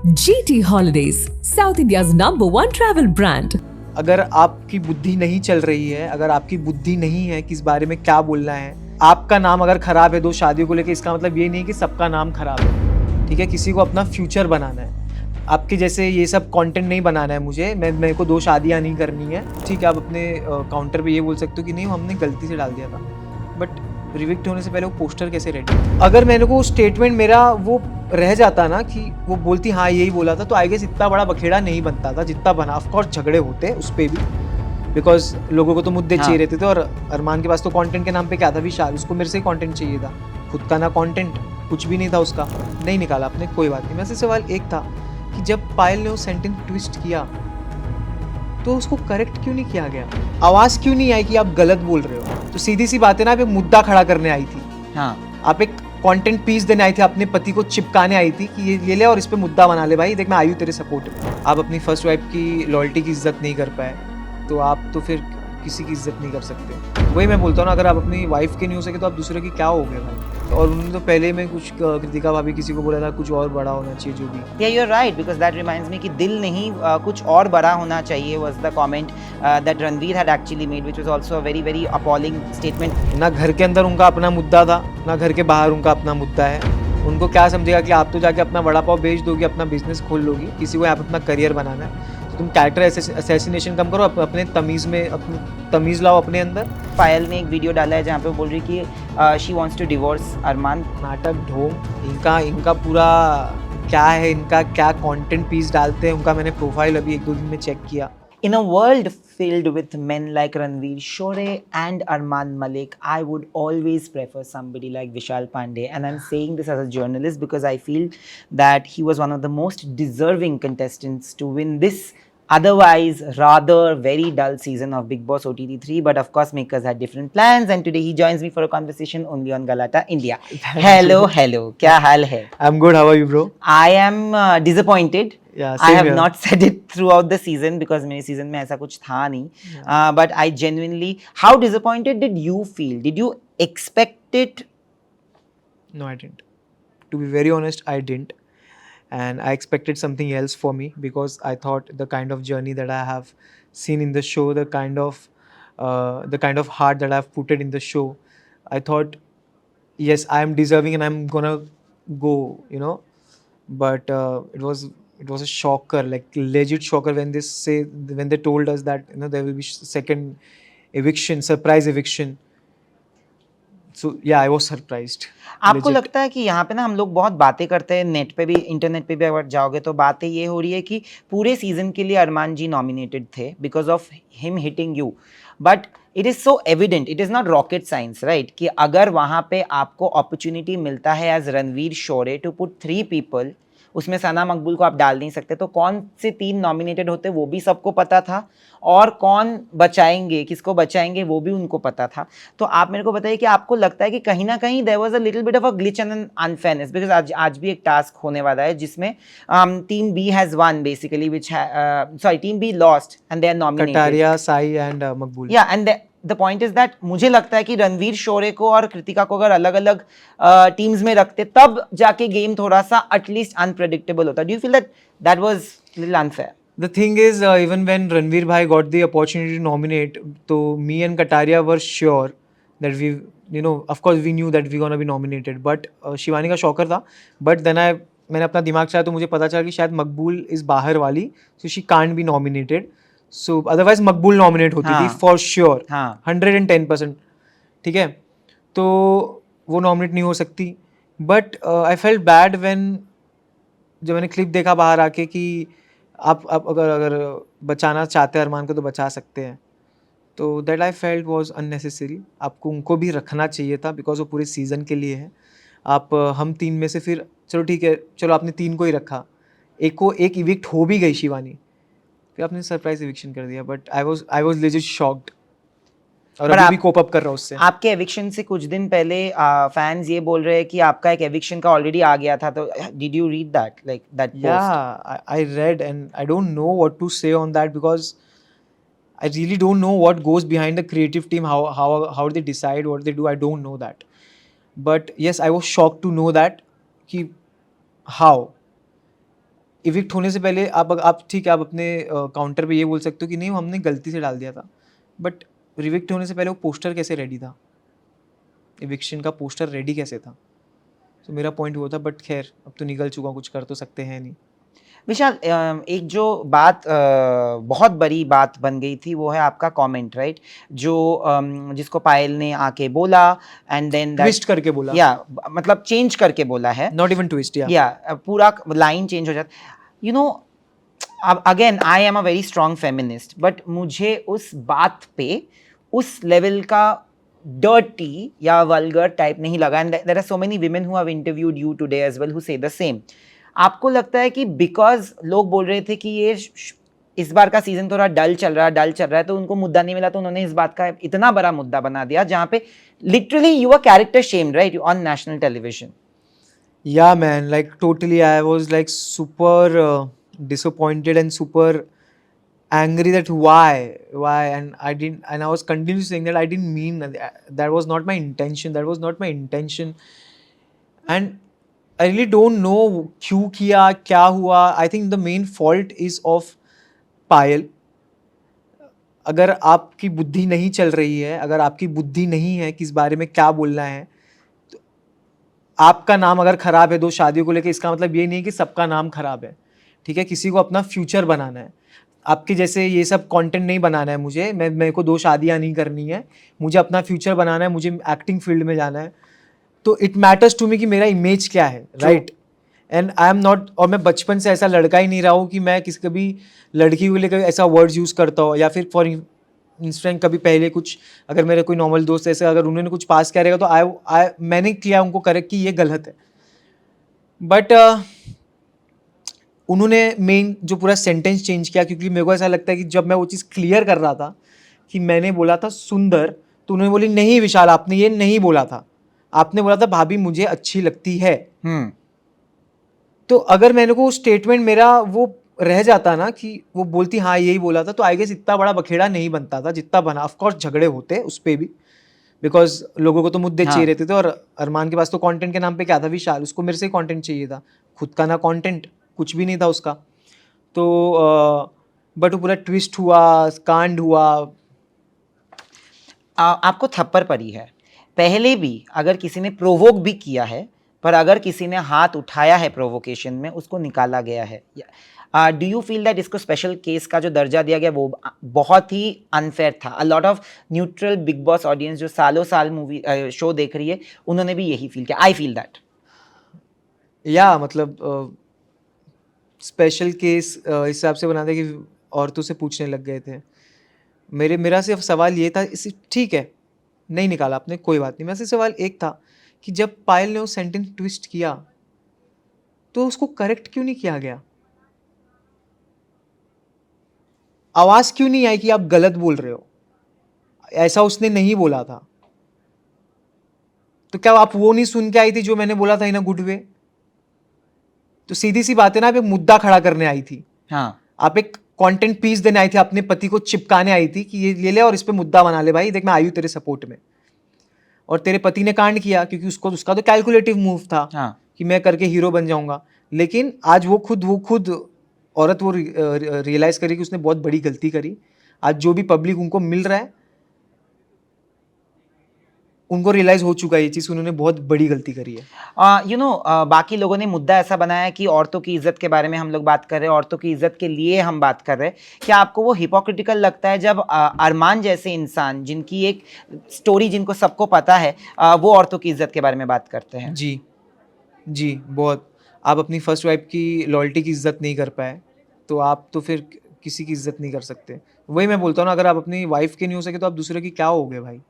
GT Holidays, South India's #1 travel brand. अगर आपकी बुद्धि नहीं चल रही है, अगर आपकी बुद्धि नहीं है किस बारे में क्या बोलना है, आपका नाम अगर खराब है दो शादियों को लेकर, इसका मतलब ये नहीं है कि सबका नाम खराब है। ठीक है, किसी को अपना फ्यूचर बनाना है। आपके जैसे ये सब कंटेंट नहीं बनाना है मुझे, मेरे को दो शादियां नहीं करनी है। ठीक है, आप अपने काउंटर पे ये बोल सकते हो कि नहीं हमने गलती से डाल दिया था, बट रिविक्ट होने से पहले वो पोस्टर कैसे रेडी। अगर मेरे को स्टेटमेंट मेरा वो रह जाता ना कि वो बोलती हाँ यही बोला था, तो आई गेस इतना बड़ा बखेड़ा नहीं बनता था जितना बना। ऑफ कोर्स झगड़े होते उस पर भी, बिकॉज लोगों को तो मुद्दे चाहिए रहते थे। और अरमान के पास तो कंटेंट के नाम पे क्या था भी, शायद उसको मेरे से कंटेंट चाहिए था, खुद का ना कंटेंट कुछ भी नहीं था उसका, नहीं निकाला आपने, कोई बात नहीं। वैसे सवाल एक था कि जब पायल ने वो सेंटेंस ट्विस्ट किया तो उसको करेक्ट क्यों नहीं किया गया, आवाज़ क्यों नहीं आई कि आप गलत बोल रहे हो। तो सीधी सी बात है ना, आप एक मुद्दा खड़ा करने आई थी। हाँ, आप एक कंटेंट पीस देने आई थी, अपने पति को चिपकाने आई थी कि ये ले और इस पे मुद्दा बना ले भाई, देख मैं आई हूँ तेरे सपोर्ट में। आप अपनी फर्स्ट वाइफ की लॉयल्टी की इज्जत नहीं कर पाए, तो आप तो फिर किसी की इज्जत नहीं कर सकते। वही मैं बोलता हूँ ना, अगर आप अपनी वाइफ के नहीं हो सके तो आप दूसरे की क्या हो गए भाई। और उन्होंने तो पहले में कुछ कृतिका भाभी किसी को बोला था कुछ और बड़ा होना चाहिए जो भी। Yeah, you're right, because that reminds me कि दिल नहीं कुछ और बड़ा होना चाहिए was the comment that Ranveer had actually made, which was also a very very appalling statement. ना घर के अंदर उनका अपना मुद्दा था, ना घर के बाहर उनका अपना मुद्दा है। उनको क्या समझेगा कि आप तो जाके अपना वड़ा पाव बेच दोगी, अपना बिजनेस खोल लोगी, किसी को यहाँ पे अपना करियर बनाना है। तो तुम कैरेक्टर असैसिनेशन कम करो, अपने तमीज़ में अपनी तमीज़ लाओ अपने अंदर। पायल ने एक वीडियो डाला है जहाँ पे वो बोल रही कि शी वांट्स टू डिवोर्स अरमान। नाटक ढोंग इनका पूरा क्या है, इनका क्या कंटेंट पीस डालते हैं, उनका मैंने प्रोफाइल अभी 1-2 दिन में चेक किया। In a world filled with men like Ranveer, Shore and Arman Malik, I would always prefer somebody like Vishal Pandey. And I'm saying this as a journalist because I feel that he was one of the most deserving contestants to win this otherwise rather very dull season of Bigg Boss OTT 3. But of course, makers had different plans. And today he joins me for a conversation only on Galata India. Hello. Kya haal hai? I'm good. How are you, bro? I am disappointed. Yeah, I same have here. not said it throughout the season because मेरे season में ऐसा कुछ था नहीं. But I genuinely, how disappointed did you feel? Did you expect it? No, I didn't. To be very honest, I didn't. And I expected something else for me, because I thought the kind of journey that I have seen in the show, the kind of heart that I've put it in the show, I thought, yes, I am deserving and I'm gonna go, you know. But it was a shocker, like legit shocker when they told us that there will be second eviction, surprise eviction. So yeah, I was surprised. आपको Legit. लगता है कि यहाँ पे ना हम लोग बहुत बातें करते हैं, नेट पे भी, इंटरनेट पे भी अगर जाओगे तो बातें ये हो रही है कि पूरे सीजन के लिए अरमान जी नॉमिनेटेड थे because of him hitting you, but it is so evident, it is not rocket science, right, कि अगर वहाँ पे आपको अपॉर्चुनिटी मिलता है as Ranveer Shorey to put 3 people, उसमें सना मकबूल को आप डाल नहीं सकते, तो कौन से 3 नॉमिनेटेड होते वो भी सबको पता था, और कौन बचाएंगे, किसको बचाएंगे वो भी उनको पता था। तो आप मेरे को बताइए कि आपको लगता है कि कहीं ना कहीं there was a little bit of a glitch and unfairness, because आज भी एक टास्क होने वाला है जिसमें team B has won basically, which sorry team B lost and they are nominated, Kataria, Sai and Makbul. Yeah and the point is that मुझे लगता है कि रणवीर शोरे को और कृतिका को अगर अलग अलग टीम्स में रखते तब जाके गेम थोड़ा सा एटलीस्ट अनप्रेडिक्टेबल होता. Do you feel that that was little unfair? The thing is, even when Ranveer Bhai got the opportunity to nominate, so me and Kataria were sure that of course we knew that we gonna be nominated, but Shivani का shocker था. But then मैंने अपना दिमाग चलाया तो मुझे पता चला कि शायद मकबूल इस बाहर वाली, so she can't be nominated. So otherwise Maqbool nominate होती थी for sure, 110%. ठीक है, तो वो नॉमिनेट नहीं हो सकती. But I felt bad when, जब मैंने क्लिप देखा बाहर आके कि आप अगर बचाना चाहते हैं अरमान को तो बचा सकते हैं, तो that I felt was unnecessary. आपको उनको भी रखना चाहिए था बिकॉज वो पूरे सीज़न के लिए है. आप हम 3 में से फिर चलो ठीक है, चलो आपने 3 को ही रखा, एक इविक्ट हो भी गई शिवानी, फिर आपने सरप्राइज इविक्शन कर दिया. But I was legit shocked, और अभी भी कोप अप कर रहा हूँ उससे. आपके एविक्शन से कुछ दिन पहले फैंस ये बोल रहे हैं कि आपका एक एविक्शन का ऑलरेडी आ गया था, तो did you read that, like that post? Yeah, I read and I don't know what to say on that, because I really don't know what goes behind the creative team, how they decide what they do. I don't know that. But yes, I was shocked to know that कि how evict होने से पहले आप ठीक है, आप अपने counter पे ये बोल सकते हो कि नहीं, वो हमने गलती से डाल दिया था, बट रिविक्ट होने से पहले वो पोस्टर कैसे रेडी था, इविक्शन का पोस्टर रेडी कैसे था? तो मेरा पॉइंट वो था, बट खैर अब तो निकल चुका, कुछ कर तो सकते हैं नहीं। विशाल, एक जो बात बहुत बड़ी बात बन गई थी वो है आपका कमेंट, राइट? जो जिसको पायल ने आके बोला एंड देन ट्विस्ट करके बोला, या मतलब चेंज करके बोला है, नॉट इवन ट्विस्ट, या पूरा लाइन चेंज हो जाता, यू नो। अब again I am a very strong feminist, but मुझे उस बात पे उस लेवल का डर्टी या वल्गर टाइप नहीं लगा, and there are so many women who have interviewed you today as well who say the same. आपको लगता है कि बिकॉज लोग बोल रहे थे कि ये इस बार का सीजन थोड़ा डल चल रहा है, तो उनको मुद्दा नहीं मिला, तो उन्होंने इस बात का इतना बड़ा मुद्दा बना दिया जहां पे literally you are character shamed, right, on national television? Yeah, man, like totally, I was like super disappointed and super angry that why, and I was continuously saying that I didn't mean that was not my intention, and I really don't know क्यों किया, क्या हुआ. I think the main fault is of पायल. अगर आपकी बुद्धि नहीं चल रही है, अगर आपकी बुद्धि नहीं है किस बारे में क्या बोलना है, आपका नाम अगर खराब है दो शादियों को लेकर, इसका मतलब ये नहीं कि सबका नाम खराब है. ठीक है, किसी को अपना फ्यूचर बनाना है. आपके जैसे ये सब कंटेंट नहीं बनाना है मुझे. मेरे को दो शादियां नहीं करनी है, मुझे अपना फ्यूचर बनाना है, मुझे एक्टिंग फील्ड में जाना है. तो इट मैटर्स टू मी कि मेरा इमेज क्या है, right? And I am not, और मैं बचपन से ऐसा लड़का ही नहीं रहा हूँ कि मैं किसी कभी लड़की को लेकर ऐसा वर्ड्स यूज़ करता हूँ, या फिर फॉर इंस्टेंट कभी पहले कुछ, अगर मेरे कोई नॉर्मल दोस्त ऐसे अगर उन्होंने कुछ पास किया रहेगा तो मैंने किया उनको करेक्ट कि ये गलत है. बट उन्होंने मेन जो पूरा सेंटेंस चेंज किया, क्योंकि मेरे को ऐसा लगता है कि जब मैं वो चीज़ क्लियर कर रहा था कि मैंने बोला था सुंदर, तो उन्होंने बोली नहीं विशाल, आपने ये नहीं बोला था, आपने बोला था भाभी मुझे अच्छी लगती है. तो अगर मैंने को स्टेटमेंट मेरा वो रह जाता ना कि वो बोलती हाँ यही बोला था, तो आई गेस इतना बड़ा बखेड़ा नहीं बनता था जितना बना. ऑफ कोर्स झगड़े होते उस पर भी, बिकॉज लोगों को तो मुद्दे चाहिए रहते थे. और अरमान के पास तो कंटेंट के नाम पे क्या था विशाल, उसको मेरे से कंटेंट चाहिए था, खुद का ना कंटेंट कुछ भी नहीं था उसका. तो बट वो पूरा ट्विस्ट हुआ, कांड हुआ. आपको थप्पड़ पड़ी है. पहले भी अगर किसी ने प्रोवोक भी किया है, पर अगर किसी ने हाथ उठाया है प्रोवोकेशन में, उसको निकाला गया है. डू यू फील दैट इसको स्पेशल केस का जो दर्जा दिया गया वो बहुत ही अनफेयर था? A lot of neutral big boss audience जो सालों साल मूवी शो देख रही है, उन्होंने भी यही फील किया. I feel that. या मतलब स्पेशल केस हिसाब से बनाते कि औरतों से पूछने लग गए थे. मेरा सिर्फ सवाल ये था, इसे ठीक है नहीं निकाला आपने, कोई बात नहीं. मेरा सिर्फ सवाल एक था कि जब पायल ने वो सेंटेंस ट्विस्ट किया तो उसको करेक्ट क्यों नहीं किया गया? आवाज क्यों नहीं आई कि आप गलत बोल रहे हो? ऐसा उसने नहीं बोला था. तो क्या आप वो नहीं सुन के आई थी जो मैंने बोला था इन अ गुड वे? तो सीधी सी बात है ना, आप एक मुद्दा खड़ा करने आई थी. हाँ, आप एक कंटेंट पीस देने आई थी, अपने पति को चिपकाने आई थी कि ये ले ले और इस पे मुद्दा बना ले भाई, देख मैं आई हूं तेरे सपोर्ट में. और तेरे पति ने कांड किया क्योंकि उसका तो कैलकुलेटिव मूव था. हाँ. कि मैं करके हीरो बन जाऊंगा. लेकिन आज वो खुद औरत वो रियलाइज करी कि उसने बहुत बड़ी गलती करी. आज जो भी पब्लिक उनको मिल रहा है, उनको रियलाइज हो चुका है ये चीज़, उन्होंने बहुत बड़ी गलती करी है. बाकी लोगों ने मुद्दा ऐसा बनाया कि औरतों की इज्जत के बारे में हम लोग बात कर रहे हैं, औरतों की इज्जत के लिए हम बात कर रहे हैं. क्या आपको वो हिपोक्रिटिकल लगता है जब अरमान जैसे इंसान, जिनकी एक स्टोरी जिनको सबको पता है, वो औरतों की इज्जत के बारे में बात करते हैं? जी बहुत. आप अपनी फर्स्ट वाइफ की लॉयल्टी की इज्जत नहीं कर पाए तो आप तो फिर किसी की इज्जत नहीं कर सकते. वही मैं बोलता हूँ ना, अगर आप अपनी वाइफ के नहीं हो सके तो आप दूसरे की क्या हो गए भाई?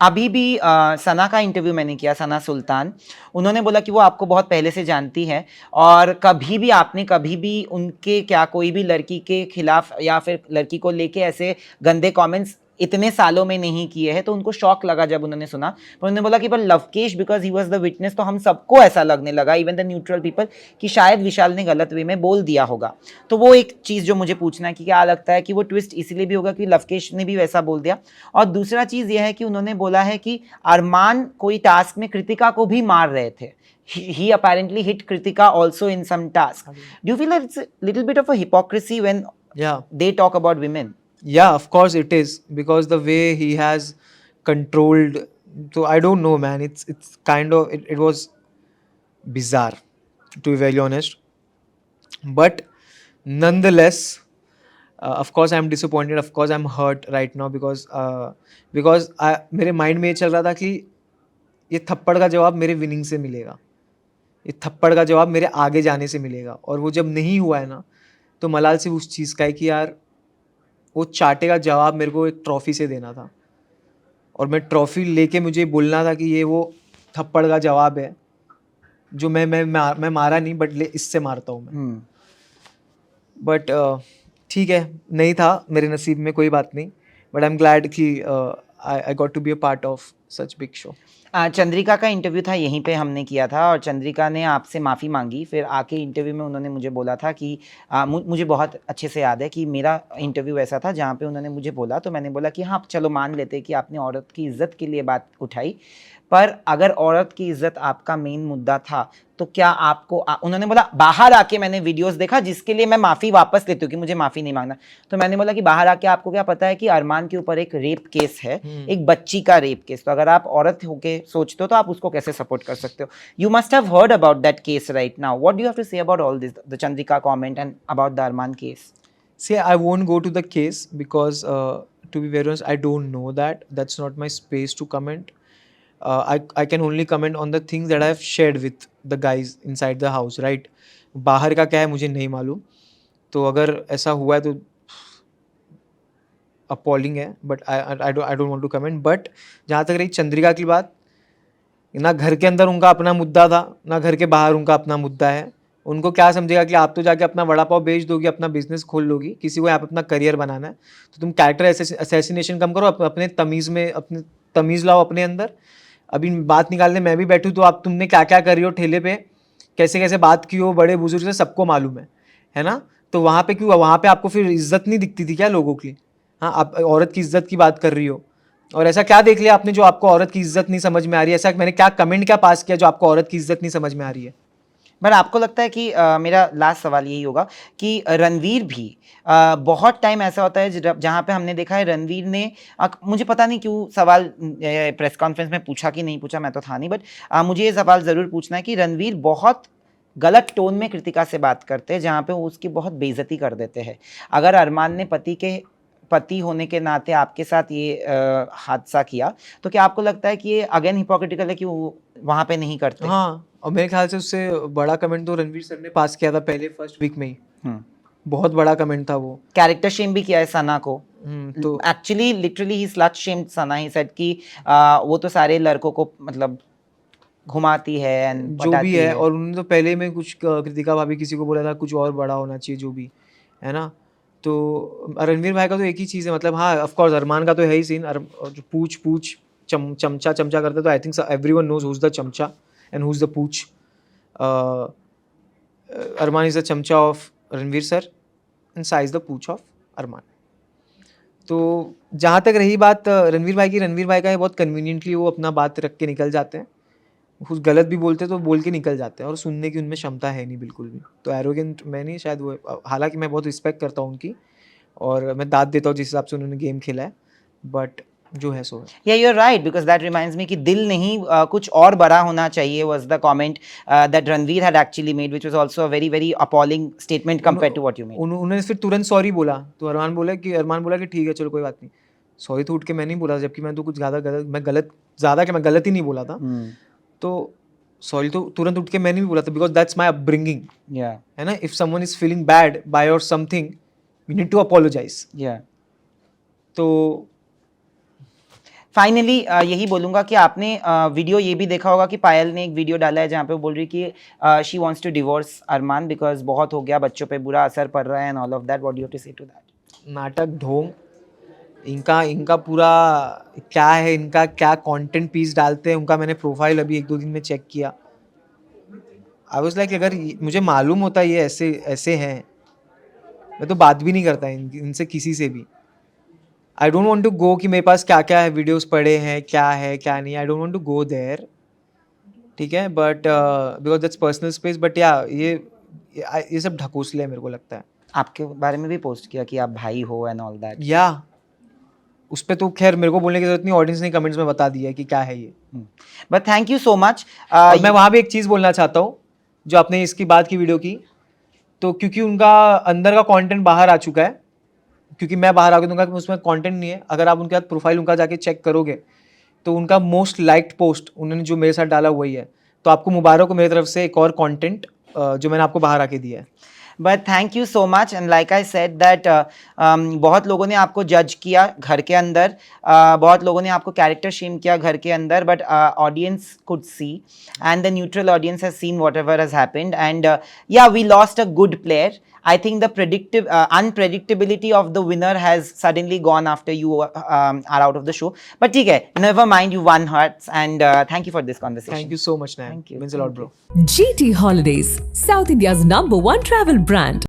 अभी भी सना का इंटरव्यू मैंने किया, सना सुल्तान. उन्होंने बोला कि वो आपको बहुत पहले से जानती है और आपने कभी भी उनके क्या कोई भी लड़की के खिलाफ या फिर लड़की को लेके ऐसे गंदे कमेंट्स इतने सालों में नहीं किए हैं, तो उनको शॉक लगा जब उन्होंने सुना। पर उन्होंने बोला कि पर Lavkesh because he was the witness, तो हम सबको ऐसा लगने लगा, इवन द न्यूट्रल पीपल, कि शायद विशाल ने गलत वे में बोल दिया होगा। तो वो एक चीज़ जो मुझे पूछना है कि क्या लगता है कि वो ट्विस्ट इसलिए भी होगा कि लवकेश ने भी वैसा बोल दिया। और दूसरा चीज़ यह है कि उन्होंने बोला है कि अरमान कोई टास्क में कृतिका को भी मार रहे थे। He apparently hit Kritika also in some task. Do you feel that it's a little bit of a hypocrisy when Yeah. they talk about women? Yeah, of course it is, because the way he has controlled, so I don't know, man, it's kind of it was bizarre, to be very honest, but nonetheless, of course I'm disappointed, of course I'm hurt right now, because मेरे mind में ये चल रहा था कि ये थप्पड़ का जवाब मेरे विनिंग से मिलेगा, ये थप्पड़ का जवाब मेरे आगे जाने से मिलेगा, और वो जब नहीं हुआ है ना, तो मलाल सिर्फ उस चीज़ का है कि यार वो चाटे का जवाब मेरे को एक ट्रॉफी से देना था, और मैं ट्रॉफी लेके मुझे बोलना था कि ये वो थप्पड़ का जवाब है जो मैं मारा नहीं, बट इससे मारता हूँ मैं। बट ठीक है, नहीं था मेरे नसीब में, कोई बात नहीं, बट आई एम ग्लैड कि I got to be a part of such big show. Chandrika का इंटरव्यू था, यहीं पे हमने किया था, और चंद्रिका ने आपसे माफ़ी मांगी। फिर आके इंटरव्यू में उन्होंने मुझे बोला था कि मुझे बहुत अच्छे से याद है कि मेरा इंटरव्यू ऐसा था जहाँ पे उन्होंने मुझे बोला, तो मैंने बोला कि हाँ चलो मान लेते कि आपने औरत की इज़्ज़त के लिए बात उठाई, पर अगर औरत की इज़्ज़त आपका मेन मुद्दा था, तो क्या आपको उन्होंने बोला बाहर आके मैंने वीडियोस देखा जिसके लिए मैं माफ़ी वापस लेती हूँ कि मुझे माफ़ी नहीं मांगना। तो मैंने बोला कि बाहर आके आपको क्या पता है कि अरमान के ऊपर एक रेप केस है, एक बच्ची का रेप केस, तो अगर आप औरत होके सोचते हो तो आप उसको कैसे सपोर्ट कर सकते हो? You must have heard about that case right now, what do you have to say about all this, the Chandrika comment and about the Armaan case? See, I won't go to the case because, to be very honest, I don't know that. That's not my space to comment. I can only comment on the things that I have shared with the guys inside the house, right? बाहर का क्या है मुझे नहीं मालूम, तो अगर ऐसा हुआ है तो अपॉलिंग है, but I don't want to comment. But जहाँ तक रही चंद्रिका की बात, ना घर के अंदर उनका अपना मुद्दा था, ना घर के बाहर उनका अपना मुद्दा है। उनको क्या समझेगा कि आप तो जाके अपना वड़ा पाव बेच दोगी, अपना बिजनेस खोल लोगी, किसी को यहाँ पे अपना करियर बनाना है, तो तुम कैरेक्टर असैसिनेशन कम करो, अपने तमीज़ में अपने तमीज़ लाओ अपने अंदर। अभी बात निकालने मैं भी बैठूँ तो आप तुमने क्या क्या कर रही हो ठेले पे, कैसे कैसे बात की हो बड़े बुजुर्ग से, सबको मालूम है ना? तो वहाँ पे क्यों, वहाँ पे आपको फिर इज्जत नहीं दिखती थी क्या लोगों की? हाँ, आप औरत की इज्जत की बात कर रही हो, और ऐसा क्या देख लिया आपने जो आपको औरत की इज्जत नहीं समझ में आ रही है? ऐसा मैंने क्या कमेंट क्या पास किया जो आपको औरत की इज्जत नहीं समझ में आ रही है? बट आपको लगता है कि मेरा लास्ट सवाल यही होगा कि रणवीर भी बहुत टाइम ऐसा होता है जहाँ पे हमने देखा है रणवीर ने मुझे पता नहीं क्यों सवाल प्रेस कॉन्फ्रेंस में पूछा कि नहीं पूछा, मैं तो था नहीं, बट मुझे ये सवाल ज़रूर पूछना है कि रणवीर बहुत गलत टोन में कृतिका से बात करते हैं जहाँ पे वो उसकी बहुत बेइज्जती कर देते हैं। अगर अरमान ने पति होने के नाते आपके साथ ये हादसा किया, तो क्या आपको लगता है कि ये अगेन हिपोक्रिटिकल है कि वो वहाँ पे नहीं करते? हाँ, और मेरे ख्याल से उससे बड़ा कमेंट तो रणवीर सर ने पास किया था पहले फर्स्ट वीक में ही, बहुत बड़ा कमेंट था वो। कैरेक्टर शेम भी किया है सना को, तो actually literally he slut shamed Sana. He said कि वो तो सारे लड़कों को मतलब घुमाती है एंड जो भी है, और उन्होंने तो पहले में कुछ कृतिका भाभी किसी को बोला था कुछ और बड़ा होना चाहिए जो भी है ना। तो रणवीर भाई का तो एक ही चीज़ है, मतलब हाँ ऑफ कोर्स अरमान का तो है ही सीन, जो पूछ चमचा करते, तो I think everyone knows who is the चमचा एंड हु इज द पूछ। अरमान इज द चमचा of Ranveer sir and Sana is the पूछ ऑफ अरमान। तो जहाँ तक रही बात रणवीर भाई की, रणवीर भाई का है बहुत कन्वीनियंटली वो अपना बात रख के निकल जाते हैं, कुछ गलत भी बोलते तो बोल के निकल जाते हैं, और सुनने की उनमें क्षमता है नहीं बिल्कुल भी। तो एरोगेंट मैं नहीं, शायद वो, हालांकि मैं बहुत रिस्पेक्ट करता हूँ उनकी और मैं दाद देता हूँ जिस हिसाब से उन्होंने गेम खेला है, बट जो है सो है। Yeah you are right, because that reminds me कि दिल नहीं कुछ और बड़ा होना चाहिए was the comment that Ranveer had actually made, which was also a very very appalling statement compared to what you made. उन्होंने फिर तुरंत सॉरी बोला, तो अरमान बोला कि ठीक है चलो कोई बात नहीं, सॉरी तो उठ के मैं नहीं बोला, जबकि मैं तो कुछ ज़्यादा गलत ही नहीं बोला था। तो सॉरी तो तुरंत उठ के मैंने भी बोला था, बिकॉज दैट्स माई अपब्रिंगिंग, है ना। If someone is feeling bad by or something, you need to apologise. तो फाइनली यही बोलूँगा कि आपने वीडियो ये भी देखा होगा कि पायल ने एक वीडियो डाला है जहाँ पे वो बोल रही कि she wants to divorce Armaan because बहुत हो गया, बच्चों पे बुरा असर पड़ रहा है and all of that. What do you have to say to that? नाटक ढोंग, इनका इनका पूरा क्या है, इनका क्या कंटेंट पीस डालते हैं, उनका मैंने प्रोफाइल अभी 1-2 दिन में चेक किया। आई वाज लाइक अगर मुझे मालूम होता ये ऐसे ऐसे हैं, मैं तो बात भी नहीं करता इनसे किसी से भी। I don't want to go कि मेरे पास क्या क्या है, वीडियोस पड़े हैं, क्या है क्या नहीं, I don't want to go there, ठीक है, but because that's personal space. But yeah ये सब ढकोसले है मेरे को लगता है। आपके बारे में भी पोस्ट किया कि आप भाई हो एंड ऑल दैट। या उस पे तो खैर मेरे को बोलने की जरूरत नहीं, ऑडियंस ने कमेंट्स में बता दिया है कि क्या है ये। But thank you so much. और मैं वहाँ भी एक चीज़ बोलना चाहता हूँ, जो आपने इसकी बात की वीडियो की, तो क्योंकि उनका अंदर का कंटेंट बाहर आ चुका है, क्योंकि मैं बाहर आ गया दूंगा कि उसमें कंटेंट नहीं है। अगर आप उनके साथ प्रोफाइल उनका जाके चेक करोगे तो उनका मोस्ट लाइक्ड पोस्ट उन्होंने जो मेरे साथ डाला वही है। तो आपको मुबारक हो मेरी तरफ से एक और कंटेंट जो मैंने आपको बाहर आके दिया है। But thank you so much and like I said that बहुत लोगों ने आपको जज किया घर के अंदर, बहुत लोगों ने आपको कैरेक्टर शेम किया घर के अंदर, but audience could see and the neutral audience has seen whatever has happened and yeah we lost a good player. I think the unpredictability of the winner has suddenly gone after you are out of the show. But ठीक है, never mind, you won hearts and thank you for this conversation. Thank you so much, Nayan. Thank you. Means a lot, bro. GT Holidays, South India's #1 travel brand.